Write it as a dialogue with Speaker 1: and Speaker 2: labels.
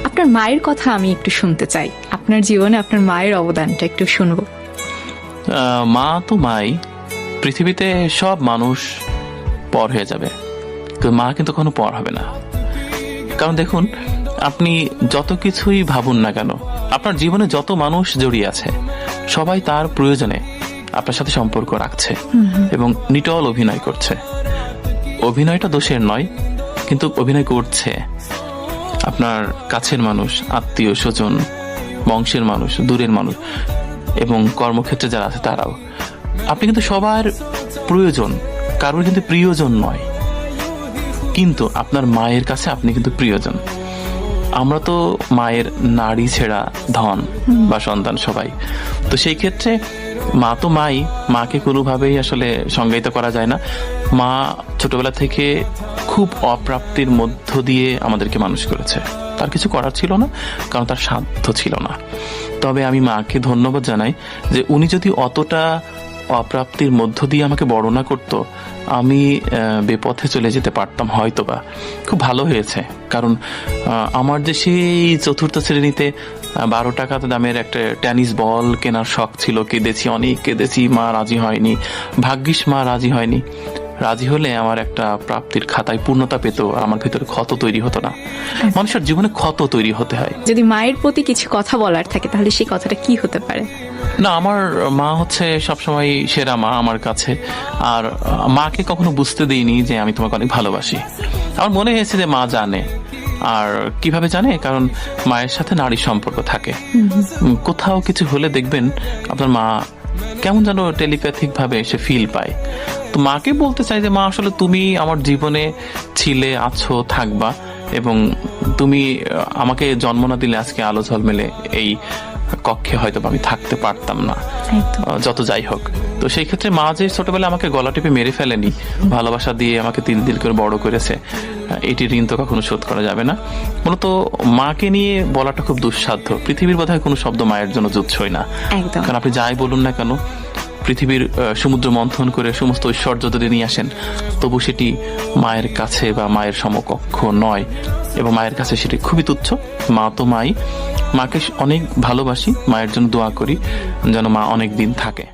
Speaker 1: আপনার মায়ের কথা আমি একটু শুনতে চাই, আপনার জীবনে আপনার মায়ের অবদানটা একটু শুনবো।
Speaker 2: মা তো মাই, পৃথিবীতে সব মানুষ পর হয়ে যাবে, মা কিন্তু কখনো পর হবে না। কারণ দেখুন, আপনি যত কিছুই ভাবুন না কেন, আপনার জীবনে যত মানুষ জড়িয়ে আছে সবাই তার প্রয়োজনে আপনার সাথে সম্পর্ক রাখছে এবং নিটল অভিনয় করছে। অভিনয়টা দোষের নয়, কিন্তু অভিনয় করছে আপনার কাছের মানুষ, আত্মীয় স্বজন, বংশের মানুষ, দূরের মানুষ এবং কর্মক্ষেত্রে যারা আছে তারাও। আপনি কিন্তু সবার প্রয়োজন, কারোর কিন্তু প্রিয়জন নয়, কিন্তু আপনার মায়ের কাছে আপনি কিন্তু প্রিয়জন। আমরা তো মায়ের নাড়ি ছেঁড়া ধন বা সন্তান সবাই। তো সেই ক্ষেত্রে মা তো মাই, মাকে কোনোভাবেই আসলে সংজ্ঞায়িত করা যায় না। মা ছোটবেলা থেকে খুব অপ্রাপ্তির মধ্য দিয়ে আমাদেরকে মানুষ করেছে। তার কিছু করার ছিল না, কারণ তার সাধ্য ছিল না। তবে আমি মাকে ধন্যবাদ জানাই যে উনি যদি অতটা অপ্রাপ্তির মধ্য দিয়ে আমাকে বড় না করতো, আমি বেপথে চলে যেতে পারতাম হয়তোবা। খুব ভালো হয়েছে, কারণ আমার যে সেই চতুর্থ শ্রেণীতে 12 টাকা দামের একটা টেনিস বল কেনার শখ ছিল, কেঁদেছি, অনেক কেঁদেছি, মা রাজি হয়নি। ভাগ্যিস মা রাজি হয়নি। রাজি হলে আমার একটা প্রাপ্তির খাতায় পূর্ণতা পেত, আর আমার ভিতরে ক্ষত তৈরি হতো না। মানুষের জীবনে ক্ষত তৈরি হতে হয়।
Speaker 1: যদি মায়ের প্রতি কিছু কথা বলার থাকে তাহলে সেই কথাটা কি হতে পারে?
Speaker 2: না, আমার মা হচ্ছে সবসময় সেরা মা আমার কাছে। আর মাকে কখনো বুঝতে দিইনি যে আমি তোমাকে অনেক ভালোবাসি। আমার মনে হয়েছে যে মা জানে। আর কিভাবে জানে? কারণ মায়ের সাথে নারীর সম্পর্ক থাকে। কোথাও কিছু হলে দেখবেন আপনার মা কেমন যেন টেলিপ্যাথিক ভাবে সে ফিল পায়। তো মাকে বলতে চাই যে মা, আসলে তুমি আমার জীবনে ছিলে, আছো, থাকবা, এবং তুমি আমাকে জন্ম না দিলে আজকে আলো ঝলমেলে এই কক্ষে হয়তো আমি থাকতে পারতাম না, যত যাই হোক। তো সেই ক্ষেত্রে মা যে ছোটবেলায় আমাকে গলা টিপে মেরে ফেলেনি, ভালোবাসা দিয়ে আমাকে তিল তিল করে বড় করেছে, এটি ঋণ তো কখনো শোধ করা যাবে না। মূলত মাকে নিয়ে বলাটা খুব দুঃসাধ্য। পৃথিবীর বোধহয় কোনো শব্দ মায়ের জন্য জুৎসই না। কারণ আপনি যাই বলুন না কেন, পৃথিবীর সমুদ্র মন্থন করে সমস্ত ঐশ্বর্য যদি নিয়ে আসেন, তবু সেটি মায়ের কাছে বা মায়ের সমকক্ষ নয়, এবং মায়ের কাছে সেটি খুবই তুচ্ছ। মা তো মাই, মাকে অনেক ভালোবাসি, মায়ের জন্য দোয়া করি যেন মা অনেক দিন থাকে।